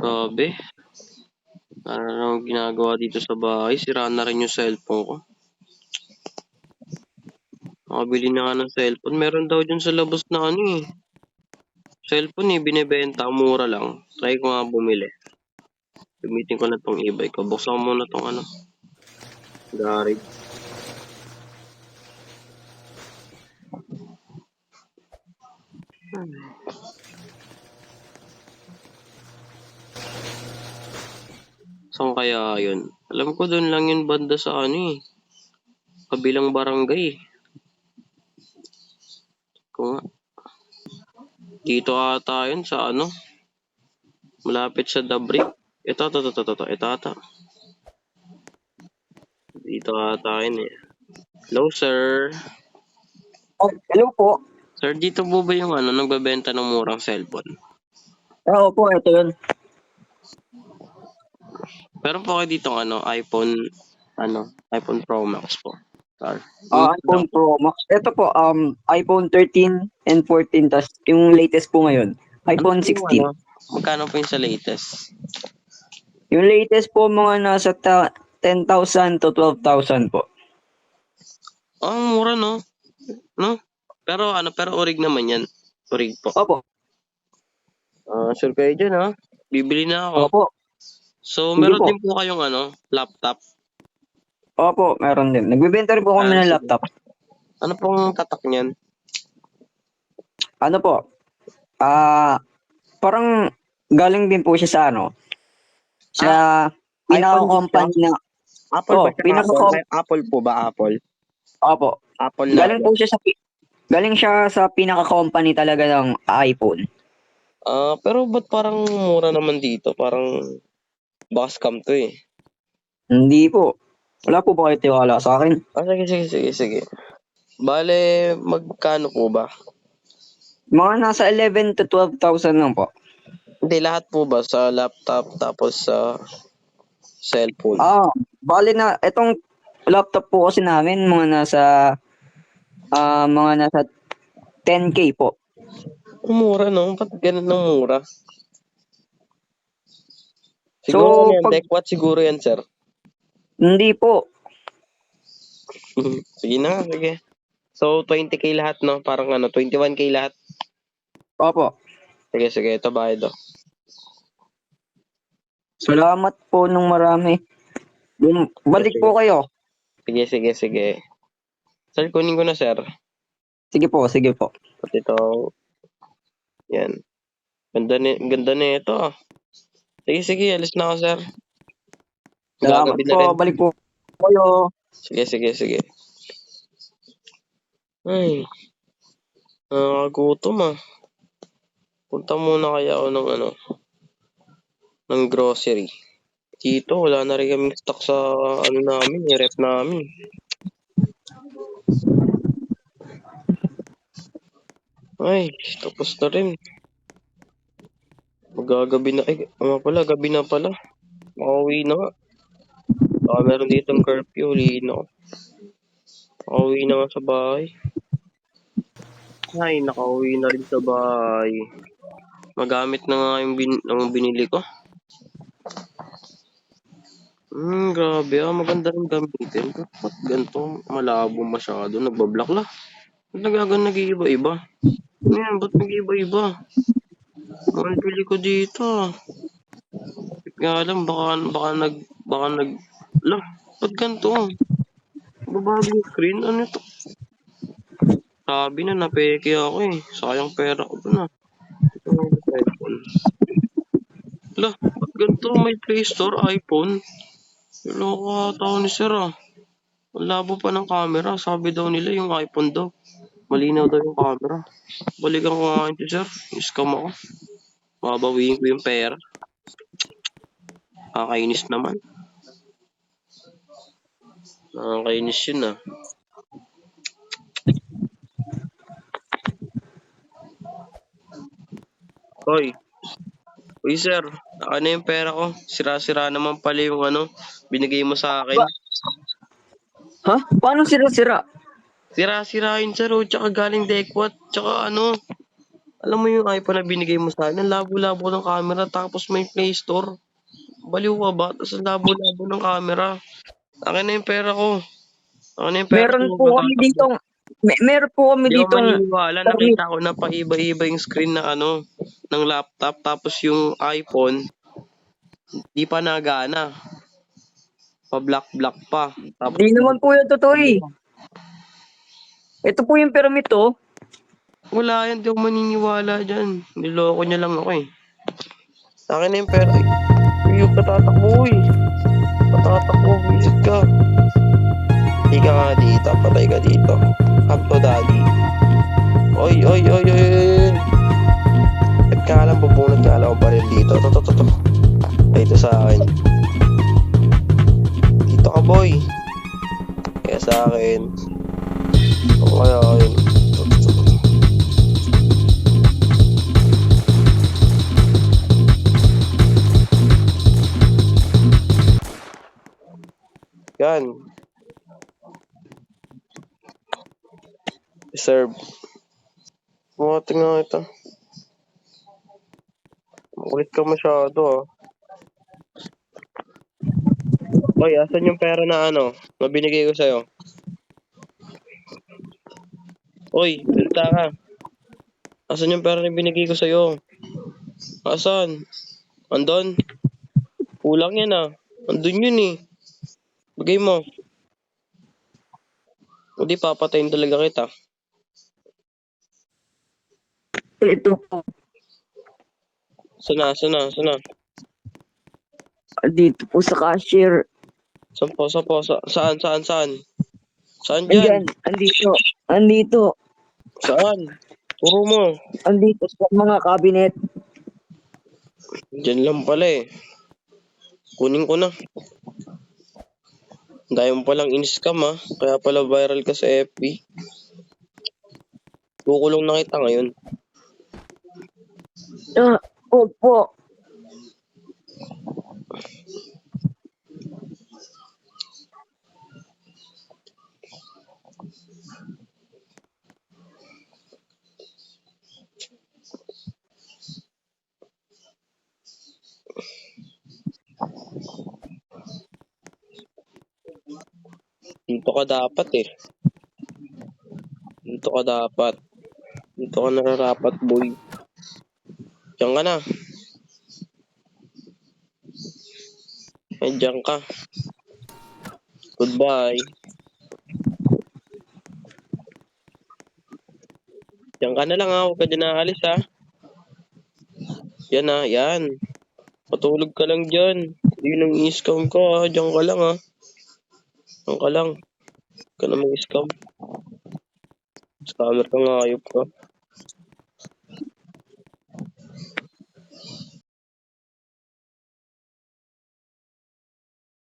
Grabe. Ano ginagawa dito sa bahay? Sira na rin yung cellphone ko. Nakabili na nga ng cellphone. Meron daw dyan sa labas na ano eh. Cellphone eh, binibenta. Mura lang. Try ko nga bumili. Gamitin ko na tong e-bike ko. Buksan ko muna tong ano. Garage. Saan kaya yun? Alam ko doon lang yun banda sa ano eh. Kabilang barangay. Ko nga. Dito ata yun sa ano. Malapit sa Dabrik. Ito. Ito ata. Dito ata yun eh. Hello sir. Oh, hello po. Sir, dito po ba yung ano, nagbebenta ng murang cellphone? Oo po, ito yun. Meron po kayo dito ano, iPhone Pro Max po. Sir. iPhone Pro Max. Ito po, iPhone 13 and 14, tas yung latest po ngayon, iPhone 16. Magkano po yung sa latest? Yung latest po mga nasa 10,000 to 12,000 po. Oh, mura no? No? Pero orig naman yan. Orig po. Opo. Sure kayo dyan ha? Bibili na ako. Opo. So, Sige meron po. din po kayong laptop. Opo, meron din. Nagbebenta rin po kami ng Sige. laptop. Ano pong tatak niyan? Ano po? Parang galing din po siya sa ano? Sa pinaka-company na Apple ba siya? pinaka-company. Apple po ba? Apple? Opo. Apple na. Galing siya sa pinaka-company talaga ng iPhone. Pero ba't parang mura naman dito? Parang baka scam to eh. Hindi po. Wala po ba kayo tiwala sa akin? Sige. Bale, magkano po ba? Mga nasa 11 to 12,000 lang po. Hindi, lahat po ba sa laptop tapos sa cellphone? Bali na, itong laptop po kasi namin, mga nasa 10K po. Mura no? Ba't ganun ng mura? So, Siguro Deck siguro yan, sir. Hindi po. Sige na, sige. So, 20K lahat, no? Parang 21K lahat. Opo. Sige, ito bayad oh. Salamat po nung marami. Balik po kayo. Sige. Sir, kunin ko na, sir. Sige po. At ito, yan. Ganda na ito. Sige, alis na ako, sir. Salamat Gagabi na po. rin. Balik po kayo. Sige. Ay, nakakagutom ah. Punta muna kaya ako ng grocery. Dito, wala na rin kaming stock sa namin, rep namin. Ay, tapos na rin. Magagabi na. Gabi na pala. Makauwi na nga. Baka meron ditong curfew, ulihin ako. Makauwi na nga sa bahay. Ay, nakauwi na rin sa bahay. Magamit na nga yung binili ko. Grabe maganda rin gamitin. Ba't ganito? Malabo masyado. Nagbablock la. Ba't nag-iiba-iba? Ba't nag-iiba-iba? Mahal bili ko dito. Hindi nga alam, baka nag, lah, ba't ganito? Babago yung screen, ano ito? Sabi na, napeke ako eh. Sayang pera ko dun ah. Ito yung iPhone. Lah, ba't ganito? May Play Store, iPhone. Loko ata ni sir ah. Ang labo pa ng camera. Sabi daw nila yung iPhone daw. Malinaw daw yung camera. Balikan ko nga ito sir. Scam ako. Babawiin ko yung pera. Nakakainis naman. Nakakainis yun ah. Uy sir, ano yung pera ko? Sira-sira naman pala yung binigay mo sa akin. Ha? Paano sira-sira? Sira-sira yun sir, tsaka galing Dekwat, tsaka Alam mo yung iPhone na binigay mo sa akin, ang labo-labo ng camera tapos may Play Store. Baliw ka ba? Tapos ang labo-labo ng camera. Akin na yung pera ko. Akin na yung pera ko. Meron po kami Matatakbo. ditong meron po kami Di ako ditong maniniwala. permit. Nakita ko na paiba-iba yung screen na ano, ng laptop. Tapos yung iPhone, di pa nagana. Pa-black-black pa. Tapos, Di naman po yung totoo eh. Ito po yung permit oh. wala yan. Di ako maniniwala dyan. Niloko niya lang ako eh. Akin na yung pera. Ay, yung patatakbo eh. Patatakbo. Visit ka. Hindi ka nga dito. Patay ka dito. Come to daddy. Oy, oy, oy, oy, oy. Ba't ka lang bubunod nga lang ako baril dito? To. Dito sa akin. Dito ka boy. Kaya sa akin. O kaya yun. Yan. Deserve. Bumating nga ito. Makulit ka masyado ah. Oy, asan yung pera na ano? Na binigay ko sa'yo? Oy, salita ka. Asan yung pera na binigay ko sa'yo? Asan? Andon? Kulang yan ah. Andun yun eh. Bigay mo. Hindi, papatayin talaga kita. Ito po. Sana. Dito po sa cashier. Saan? Saan Ayan, dyan? andito. Saan? Turo mo. Andito sa mga cabinet. Dyan lang pala eh. Kunin ko na. Dahil mo palang in-scam ah. Kaya pala viral ka sa FB. Kukulong na kita ngayon. Opo. Dito ka dapat eh. Dito ka dapat. Dito ka nararapat boy. Diyan ka na. Ay, diyan ka. Goodbye. Diyan ka na lang ha. Huwag ka dyan nakalis ha. Yan ha. Yan. Patulog ka lang dyan. Yun ang i-scam ko ha. Diyan ka lang ha. Diyan ka lang. Huwag ka na mag-scam. Scammer ka nga. Ayop ka.